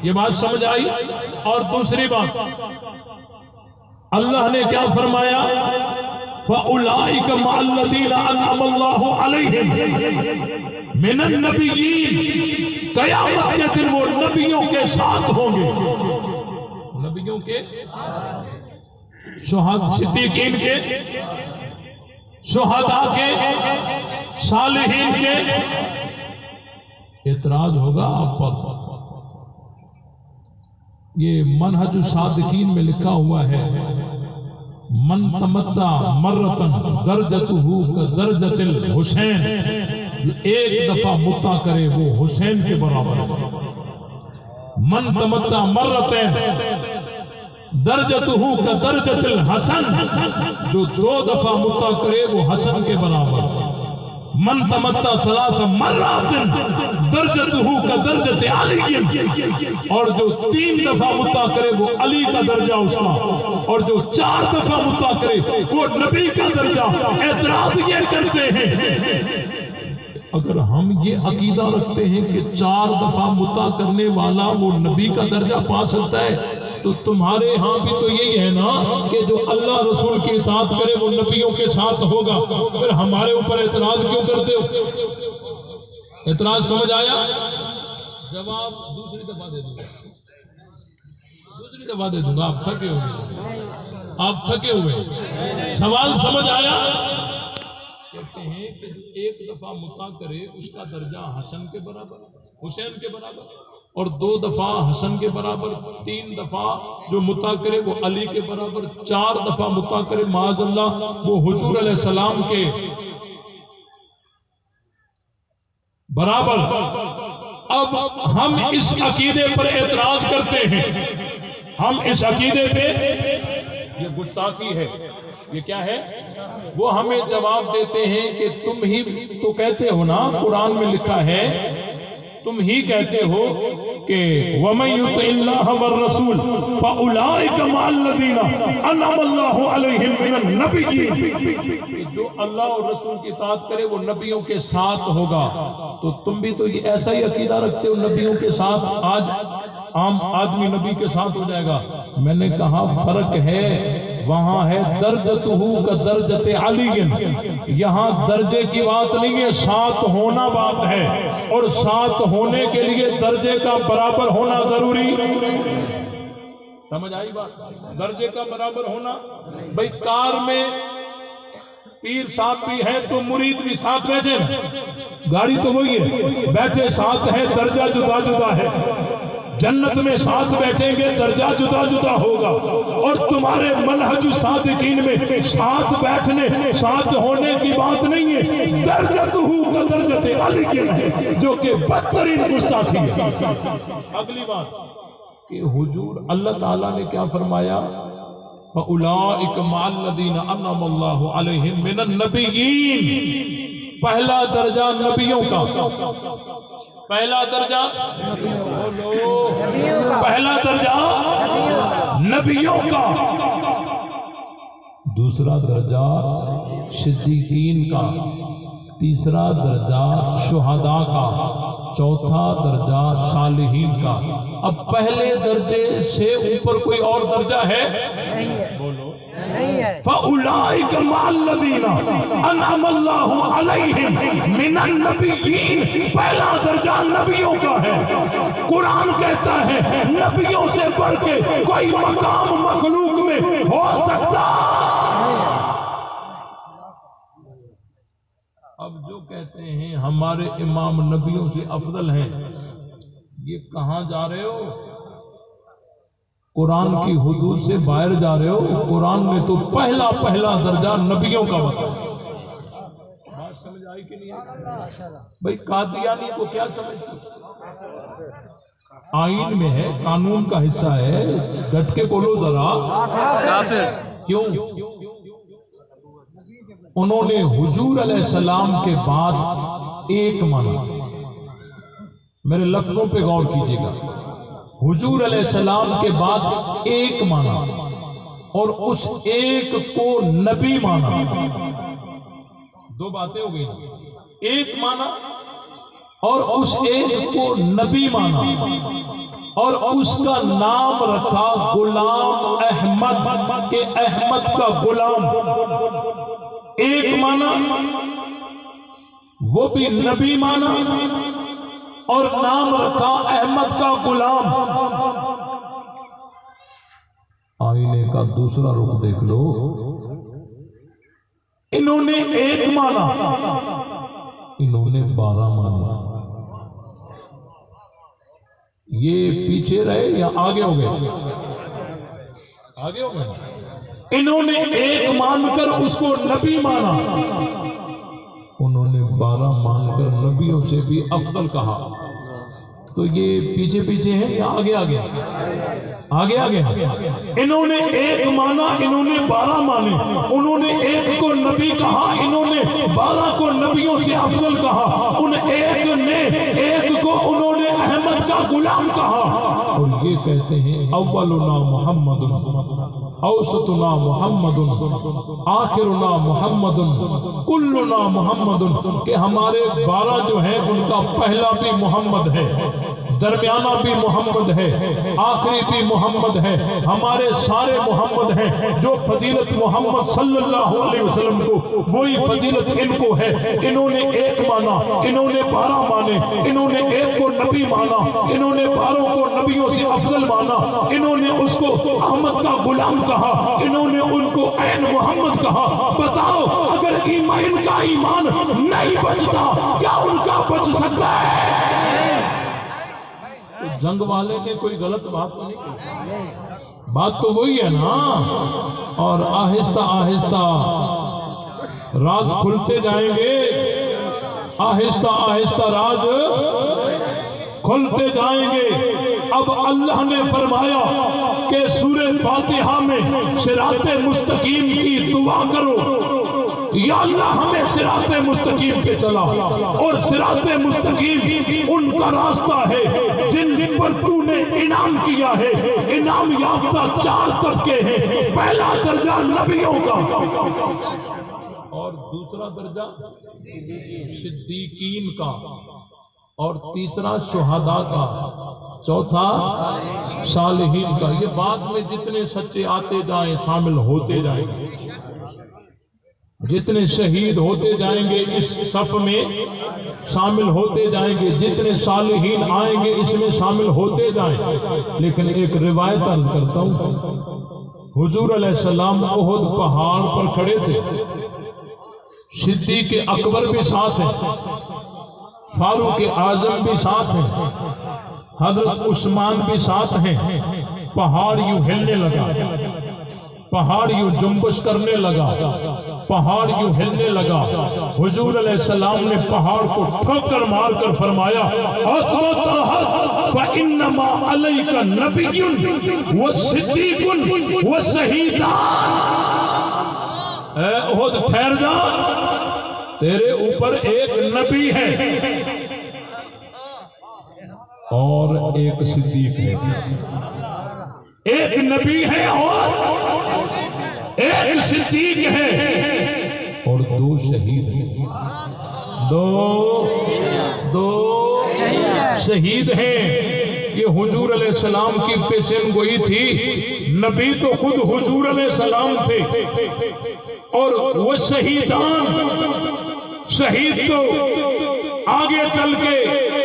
یہ بات سمجھ آئی؟ اور دوسری بات اللہ نے کیا فرمایا؟ فَأُولَٰئِكَ مَعَ الَّذِينَ أَنْعَمَ اللَّهُ عَلَيْهِمْ مِنَ النَّبِيِّينَ، قیامت کے دن وہ نبیوں کے ساتھ ہوں گے، نبیوں کے، صدیقین کے، شہداء کے، صالحین کے۔ اعتراض ہوگا آپ پر، یہ منہج الصادقین میں لکھا ہوا ہے من تمتع مرتن درجتہ کدرجت الحسین، جو ایک دفعہ متع کرے وہ حسین کے برابر ہے۔ من تمتع مرتن درجتہ کدرجت الحسن، جو دو دفعہ متع کرے وہ حسن کے برابر ہے۔ من تمتع ثلاث مرات درجتہ کدرجت علی، اور جو 3 دفعہ متع کرے وہ علی کا درجہ اس کا، اور جو 4 دفعہ متع کرے وہ نبی کا درجہ۔ اعتراض یہ کرتے ہیں اگر ہم یہ عقیدہ رکھتے ہیں کہ 4 دفعہ متع کرنے والا وہ نبی کا درجہ پا سکتا ہے، تو تمہارے ہاں بھی تو یہی ہے نا کہ جو اللہ رسول کی اطاعت کرے وہ نبیوں کے ساتھ ہوگا، پھر ہمارے اوپر اعتراض کیوں کرتے ہو؟ اعتراض سمجھ آیا؟ جواب دوسری دفعہ دے دوں گا، دوسری دفعہ دے دوں گا، آپ تھکے ہوئے، آپ تھکے ہوئے۔ سوال سمجھ آیا؟ کہتے ہیں کہ ایک دفعہ متع کرے اس کا درجہ حسن کے برابر، حسین کے برابر، اور 2 دفعہ حسن کے برابر، 3 دفعہ جو متع کرے وہ علی کے برابر، 4 دفعہ متع کرے معاذ اللہ وہ حضور علیہ السلام کے برابر۔ اب ہم اس عقیدے پر اعتراض کرتے ہیں، ہم اس عقیدے پہ، یہ گستاخی ہے، یہ کیا ہے؟ وہ ہمیں جواب دیتے ہیں کہ تم ہی تو کہتے ہو نا، قرآن میں لکھا ہے، تم ہی کہتے ہو کہ وَمَن يُطِعِ اللَّهَ وَالرَّسُولَ فَأُولَٰئِكَ مَعَ الَّذِينَ أَنْعَمَ اللَّهُ عَلَيْهِمْ مِنَ النَّبِيِّينَ، جو اللہ اور رسول کی اطاعت کرے وہ نبیوں کے ساتھ ہوگا۔ تو تم بھی تو ایسا ہی عقیدہ رکھتے ہو نبیوں کے ساتھ، آج عام آدمی نبی کے ساتھ ہو جائے گا۔ میں نے کہا فرق ہے، وہاں ہے درجتہ کا درجت علی، یہاں درجے کی بات نہیں ہے، ساتھ ہونا بات ہے، اور ساتھ ہونے کے لیے درجے کا برابر ہونا ضروری۔ سمجھ آئی بات؟ درجے کا برابر ہونا۔ بھئی کار میں پیر صاحب بھی ہے تو مرید بھی ساتھ بیٹھے، گاڑی تو وہی ہے، بیٹھے ساتھ ہے، درجہ جدا جدا ہے۔ جنت میں ساتھ بیٹھیں گے درجہ جدا جدا ہوگا، اور تمہارے منہج الصادقین میں ساتھ بیٹھنے، ساتھ ہونے کی بات نہیں ہے، درجتہ کا درجت علی ہے، جو کہ بدترین گستاخی ہے۔ اگلی بات کہ حضور اللہ تعالیٰ نے کیا فرمایا؟ فَأُولَٰئِكَ مَعَ الَّذِينَ أَنْعَمَ اللَّهُ عَلَيْهِمْ مِنَ النَّبِيِّينَ، پہلا درجہ نبیوں کا، پہلا درجہ بولو، پہلا درجہ نبیوں کا، دوسرا درجہ صدیقین کا، تیسرا درجہ شہداء کا، چوتھا درجہ صالحین کا۔ اب پہلے درجے سے اوپر کوئی اور درجہ ہے؟ بولو، فَأُولَٰئِكَ مَعَ الَّذِينَ أَنْعَمَ اللَّهُ عَلَيْهِمْ مِنَ النَّبِيِّينَ، پہلا درجہ نبیوں کا ہے۔ قرآن کہتا ہے نبیوں سے بڑھ کے کوئی مقام مخلوق میں ہو سکتا۔ اب جو کہتے ہیں ہمارے امام نبیوں سے افضل ہیں، یہ کہاں جا رہے ہو؟ قرآن کی حدود سے باہر جا رہے ہو۔ قرآن میں تو پہلا درجہ نبیوں کا بتایا۔ بات سمجھ آئی کہ نہیں؟ بھئی قادیانی کو کیا سمجھتے؟ آئین میں ہے، قانون کا حصہ ہے، ڈٹ کے بولو ذرا، کیوں؟ انہوں نے حضور علیہ السلام کے بعد ایک مانا، میرے لفظوں پہ غور کیجئے گا، حضور علیہ السلام کے بعد ایک مانا، اور اس ایک کو نبی مانا۔ دو باتیں ہو گئی، ایک مانا اور اس ایک کو نبی مانا اور اس کا نام رکھا غلام احمد کہ احمد کا غلام. ایک مانا وہ بھی نبی مانا اور نام رکھا احمد کا غلام. آئینے کا دوسرا رخ دیکھ لو. انہوں نے ایک مانا، انہوں نے 12 مانے. یہ پیچھے رہے یا آگے ہو گئے؟ آگے ہو گئے. انہوں نے ایک مان کر اس کو نبی مانا، انہوں نے 12 مان کر نبیوں سے بھی افضل کہا. تو یہ پیچھے پیچھے ہے یا آگے آگے؟ آگے آگے. انہوں نے ایک مانا، انہوں نے 12 مانے. انہوں نے ایک کو نبی کہا، انہوں نے 12 کو نبیوں سے افضل کہا. ان ایک نے ایک کو انہوں نے احمد کا غلام کہا. اور یہ کہتے ہیں اولنا محمد، اوسطنا محمد، آخرنا محمد، کلنا محمد، کہ ہمارے 12 جو ہیں ان کا پہلا بھی محمد ہے، درمیانہ بھی محمد ہے، آخری بھی محمد ہے، ہمارے سارے محمد ہیں. جو فضیلت محمد صلی اللہ علیہ وسلم کو وہی فضیلت ان کو ہے. انہوں نے ایک مانا، انہوں نے 12 مانے. انہوں نے ایک کو نبی مانا، انہوں نے 12 کو نبیوں سے افضل مانا. انہوں نے اس کو احمد کا غلام کہا، انہوں نے ان کو عین محمد کہا. بتاؤ اگر ان کا ایمان نہیں بچتا کیا ان کا بچ سکتا ہے؟ جنگ والے نے کوئی غلط بات تو نہیں کی، بات تو وہی ہے نا. اور آہستہ آہستہ راز کھلتے جائیں گے، آہستہ آہستہ راز کھلتے جائیں گے. اب اللہ نے فرمایا کہ سورہ فاتحہ میں صراط مستقیم کی دعا کرو. یا اللہ ہمیں صراط مستقیم پہ چلا. اور صراط مستقیم ان کا راستہ ہے جن پر تو نے انعام کیا ہے. انعام یافتہ 4 طبقے ہیں. پہلا درجہ نبیوں کا، اور دوسرا درجہ صدیقین کا، اور تیسرا شہداء کا، چوتھا صالحین کا. یہ بعد میں جتنے سچے آتے جائیں شامل ہوتے جائیں گے، جتنے شہید ہوتے جائیں گے اس صف میں شامل ہوتے جائیں گے، جتنے صالحین آئیں گے اس میں شامل ہوتے جائیں. لیکن ایک روایت عرض کرتا ہوں. حضور علیہ السلام احد پہاڑ پر کھڑے تھے، صدیق اکبر بھی ساتھ ہیں، فاروق اعظم بھی ساتھ ہیں، حضرت عثمان بھی ساتھ ہیں. پہاڑ یوں ہلنے لگا، پہاڑ یوں جنبش کرنے لگا، پہاڑ یوں ہلنے لگا. حضور علیہ السلام نے پہاڑ کو ٹھوکر مار کر فرمایا فَإِنَّمَا عَلَيْكَ نَبِيٌّ وَصِدِّيقٌ وَشَهِيدَانِ. اے احد ٹھہر جا، تیرے اوپر ایک نبی ہے اور ایک صدیق ہے. ایک نبی ہے اور ایک صدیق ہے اور 2 شہید ہیں. دو شہید ہیں. یہ حضور علیہ السلام کی پیشن گوئی تھی. نبی تو خود حضور علیہ السلام تھے اور وہ شہیدان، شہید تو آگے چل کے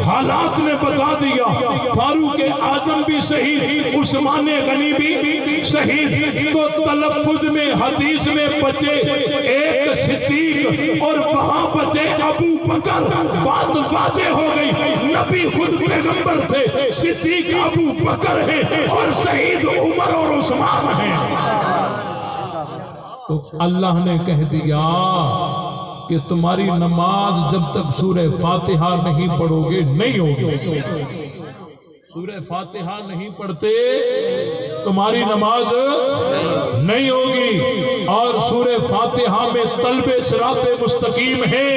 حالات نے بتا دیا. فاروق اعظم بھی شہید، عثمان غنی بھی شہید. تو تلفظ میں حدیث میں بچے ایک صدیق اور وہاں بچے ابو بکر. بات واضح ہو گئی، نبی خود پیغمبر تھے، صدیق ابو بکر ہے اور شہید عمر اور عثمان ہیں. تو اللہ نے کہہ دیا کہ تمہاری نماز جب تک سورہ فاتحہ نہیں پڑھو گے نہیں ہوگی. سورہ فاتحہ نہیں پڑھتے تمہاری نماز نہیں ہوگی. اور سورہ فاتحہ میں طلب صراط مستقیم ہے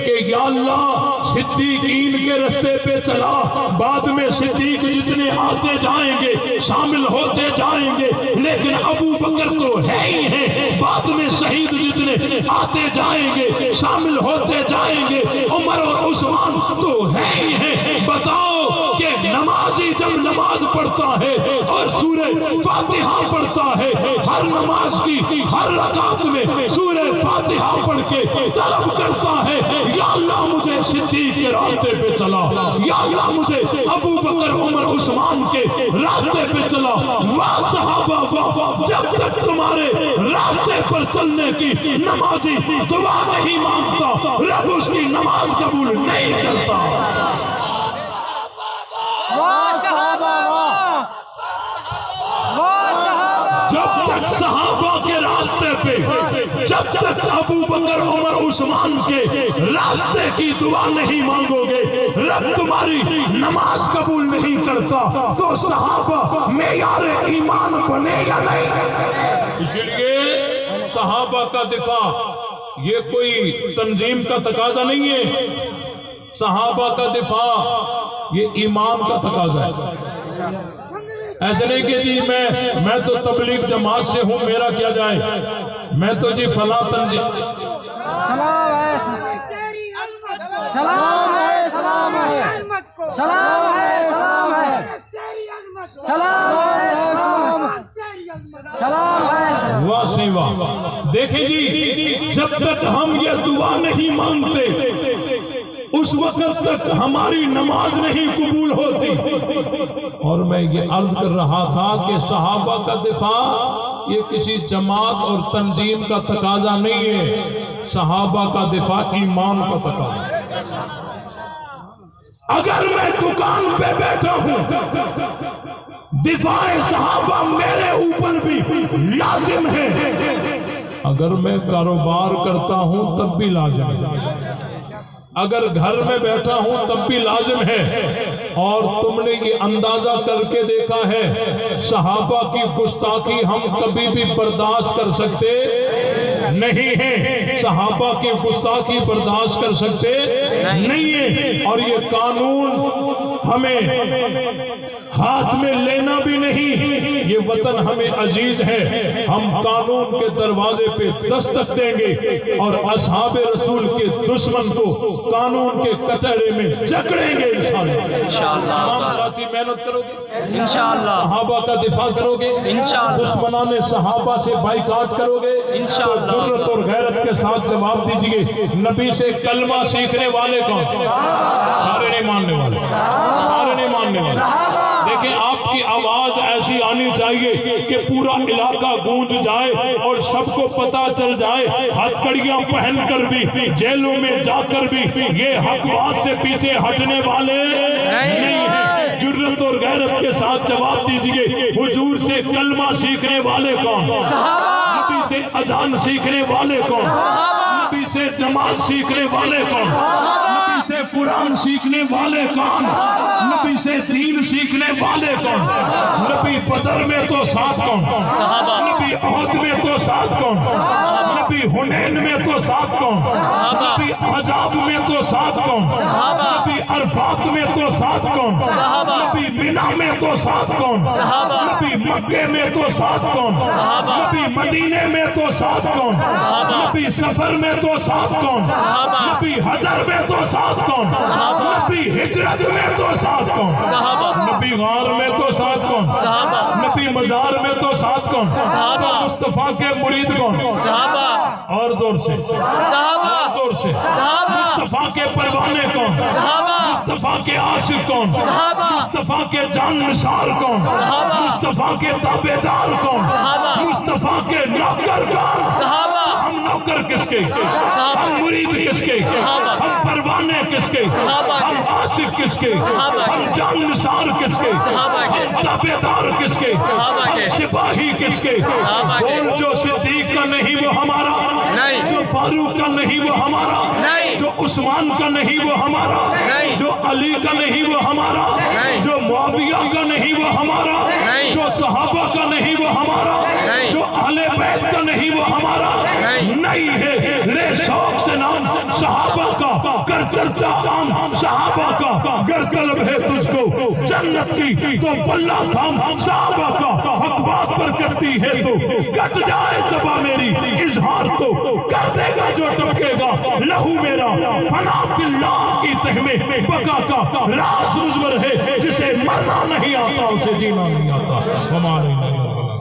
کہ یا اللہ صدیقین کے رستے پہ چلا، بعد میں صدیق جتنے آتے جائیں گے شامل ہوتے جائیں گے، لیکن ابو بکر تو ہے ہی ہے، بعد میں شہید جتنے آتے جائیں گے شامل ہوتے جائیں گے، عمر اور عثمان تو ہے ہی ہے۔ بتاؤ کہ نمازی جب نماز پڑھتا ہے اور سورہ فاتحہ پڑھتا ہے، ہر نماز کی ہر رکعت میں سورہ فاتحہ پڑھ کے طلب کرتا ہے یا اللہ مجھے صدیق کے راستے پہ چلا، یا اللہ مجھے ابو بکر عمر عثمان کے راستے پہ چلا۔ واہ صحابہ واہ، جب تک تمہارے راستے پر چلنے کی نمازی دعا نہیں مانگتا، رب اس کی نماز قبول نہیں کرتا۔ جب تک صحابہ کے راستے پہ، جب تک ابو بکر عمر عثمان کے راستے کی دعا نہیں مانگو گے، رب تمہاری نماز قبول نہیں کرتا، تو صحابہ معیار ایمان بنے یا نہیں؟ اس لیے صحابہ کا دفاع یہ کوئی تنظیم کا تقاضا نہیں ہے، صحابہ کا دفاع یہ ایمان کا تقاضا ہے۔ ایسے نہیں کہ جی میں تو تبلیغ جماعت سے ہوں، میرا کیا جائے، میں تو جی فلاں تنظیم۔ سلام ہے، سلام ہے، سلام ہے، سلام ہے، سلام ہے، سلام ہے، سلام ہے، سلام ہے۔ واہ سی واہ، دیکھیں جی جب تک ہم یہ دعا نہیں مانگتے اس وقت تک ہماری نماز نہیں قبول ہوتی۔ اور میں یہ عرض کر رہا تھا کہ صحابہ کا دفاع یہ کسی جماعت اور تنظیم کا تقاضا نہیں ہے، صحابہ کا دفاع ایمان کا تقاضا ہے۔ اگر میں دکان پہ بیٹھا ہوں دفاع صحابہ میرے اوپر بھی لازم ہے، اگر میں کاروبار کرتا ہوں تب بھی لازم ہے، اگر گھر میں بیٹھا ہوں تب بھی لازم ہے۔ اور تم نے یہ اندازہ کر کے دیکھا ہے صحابہ کی گستاخی ہم کبھی بھی برداشت کر سکتے نہیں ہیں، صحابہ کی گستاخی برداشت کر سکتے نہیں ہیں، اور یہ قانون ہمیں ہاتھ میں لینا بھی نہیں، یہ وطن ہمیں عزیز ہے، ہم قانون کے دروازے پہ دستک دیں گے اور اصحاب رسول کے دشمن کو قانون کے کٹہرے میں جکڑیں گے انشاءاللہ۔ تمام ساتھی محنت کرو گے انشاءاللہ، صحابہ کا دفاع کرو گے انشاءاللہ، دشمنان صحابہ سے بائیکاٹ کرو گے انشاءاللہ، جرأت اور غیرت کے ساتھ جواب دیجئے۔ نبی سے کلمہ سیکھنے والے کون؟ سارے نہیں ماننے والے، سارے نہیں ماننے والے۔ دیکھیں آپ کی آواز ایسی آنی چاہیے کہ پورا علاقہ گونج جائے اور سب کو پتا چل جائے، ہتھکڑیاں پہن کر بھی جیلوں میں جا کر بھی یہ حق بات سے پیچھے ہٹنے والے نہیں ہیں۔ جرأت اور غیرت کے ساتھ جواب دیجئے، حضور سے کلمہ سیکھنے والے کون؟ نبی سے اذان سیکھنے والے کون؟ نبی سے نماز سیکھنے والے کون؟ نبی سے قرآن سیکھنے والے کون؟ نبی سے دین سیکھنے والے کون؟ نبی بدر میں تو ساتھ کون؟ نبی احد میں تو ساتھ کون؟ نبی حنین میں تو ساتھ کون؟ نبی احزاب میں تو ساتھ کون؟ نبی عرفات میں تو ساتھ کون؟ نبی منا میں تو ساتھ کون؟ نبی مکے میں تو ساتھ کون؟ نبی مدینے میں تو ساتھ کون؟ نبی سفر میں تو ساتھ کون؟ نبی حضر میں تو ساتھ کون؟ نبی ہجرت میں تو ساتھ کون؟ نبی غار میں تو ساتھ کون؟ نبی مزار میں تو ساتھ کون؟ مصطفیٰ کے مرید کون؟ اور دور سے دور سے مصطفیٰ کے پروانے کون؟ مصطفیٰ کے عاشق کون؟ مصطفیٰ کے جان نثار کون؟ مصطفیٰ کے تابعدار کون؟ مصطفیٰ کے نوکر کون؟ ہم نوکر کس کے؟ ہم مرید کس کے؟ ہم پروانے کس کے؟ ہم عاشق کس کے؟ ہم جان نثار کس کے؟ ہم تابعدار کس کے؟ ہم سپاہی کس کے؟ بول جو صدیق کا نہیں وہ ہمارا، جو فاروق کا نہیں وہ ہمارا، جو عثمان کا نہیں وہ ہمارا، جو علی کا نہیں وہ ہمارا، جو معاویہ کا نہیں وہ ہمارا، جو جو صحابہ کا نہیں وہ ہمارا، جو اہل بیت کا نہیں وہ ہمارا نہیں ہے۔ لے شوق سے نام صحابہ کا، کر چرچا عام صحابہ کا، گر طلب ہے تجھ کو جنت کی تو پلہ تھام صحابہ کا، حق بات پر کرتی ہے تو کٹ جائے زبان میری، اظہار تو کر دے گا جو ٹپکے گا لہو میرا، فنا فی اللہ کی تہ میں بقا کا راز مزور ہے، جسے مرنا نہیں آتا اسے جینا نہیں آتا۔ ہمارے